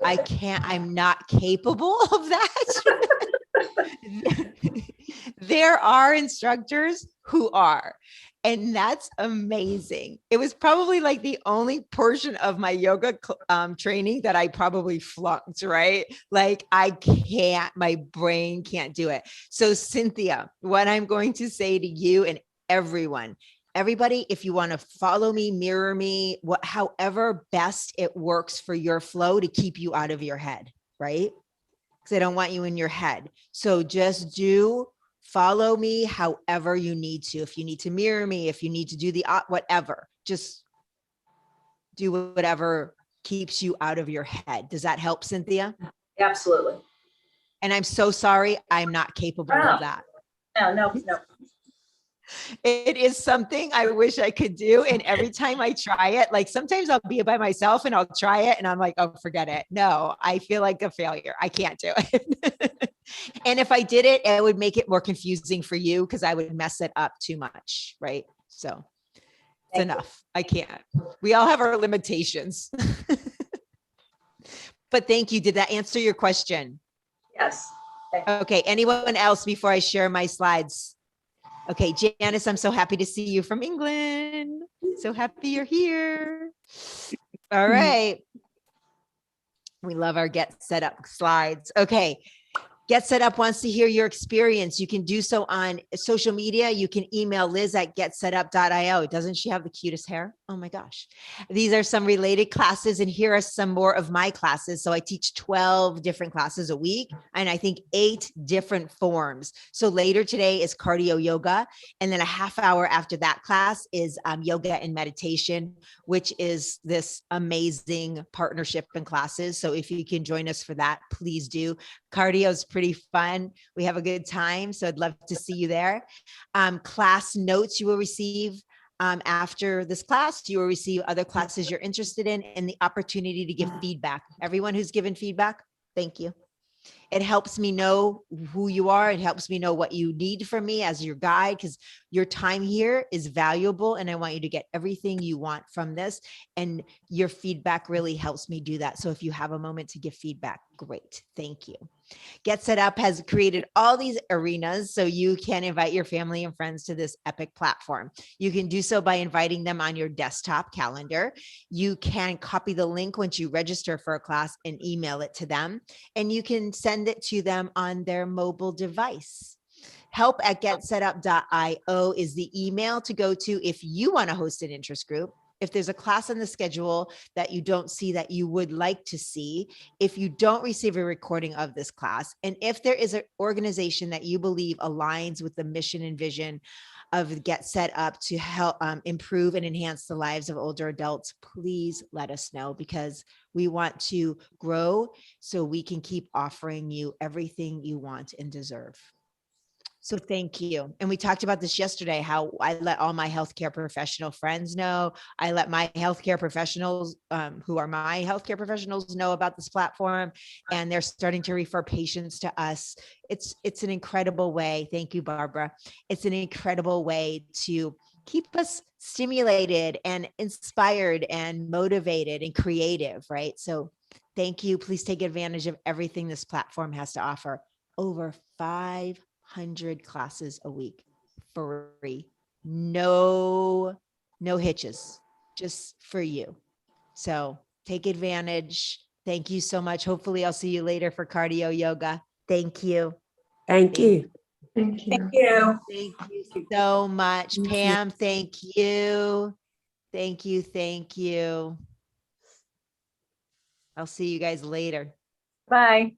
I'm not capable of that. There are instructors who are. And that's amazing. It was probably like the only portion of my yoga training that I probably flunked, right? Like my brain can't do it. So Cynthia, what I'm going to say to you and everybody, if you want to follow me, mirror me, however best it works for your flow to keep you out of your head, right? Because I don't want you in your head. So just follow me however you need to. If you need to mirror me, if you need to do whatever, just do whatever keeps you out of your head. Does that help, Cynthia? Absolutely. And I'm so sorry, I'm not capable of that. No. It is something I wish I could do. And every time I try it, like sometimes I'll be by myself and I'll try it and I'm like, oh, forget it. No, I feel like a failure. I can't do it. And if I did it, it would make it more confusing for you because I would mess it up too much. Right. So it's enough. I can't. We all have our limitations. But thank you. Did that answer your question? Yes. Okay. Anyone else before I share my slides? Okay, Janice, I'm so happy to see you from England. So happy you're here. All right. We love our Get Set Up slides. Okay. Get Set Up wants to hear your experience. You can do so on social media. You can email Liz at getsetup.io. Doesn't she have the cutest hair? Oh my gosh. These are some related classes, and here are some more of my classes. So I teach 12 different classes a week, and I think 8 different forms. So later today is cardio yoga, and then a half hour after that class is yoga and meditation, which is this amazing partnership in classes. So if you can join us for that, please do. Cardio is pretty fun. We have a good time. So I'd love to see you there. Class notes you will receive after this class. You will receive other classes you're interested in and the opportunity to give feedback. Everyone who's given feedback, thank you. It helps me know who you are. It helps me know what you need from me as your guide, because your time here is valuable and I want you to get everything you want from this. And your feedback really helps me do that. So if you have a moment to give feedback, Great, thank you. Get Set Up has created all these arenas so you can invite your family and friends to this epic platform. You can do so by inviting them on your desktop calendar. You can copy the link once you register for a class and email it to them, and you can send it to them on their mobile device. help@getsetup.io is the email to go to if you want to host an interest group. If there's a class on the schedule that you don't see that you would like to see, if you don't receive a recording of this class, and if there is an organization that you believe aligns with the mission and vision of Get Set Up to help improve and enhance the lives of older adults, please let us know, because we want to grow so we can keep offering you everything you want and deserve. So thank you. And we talked about this yesterday, how I let all my healthcare professional friends know. I let my healthcare professionals who are my healthcare professionals know about this platform, and they're starting to refer patients to us. It's an incredible way. Thank you, Barbara. It's an incredible way to keep us stimulated and inspired and motivated and creative, right? So thank you. Please take advantage of everything this platform has to offer. Over 500 classes a week, free, no hitches, just for you. So take advantage. Thank you so much. Hopefully I'll see you later for cardio yoga. Thank you. Thank you. Thank you. Thank you so much. Thank you. Pam, thank you. Thank you. Thank you. I'll see you guys later. Bye.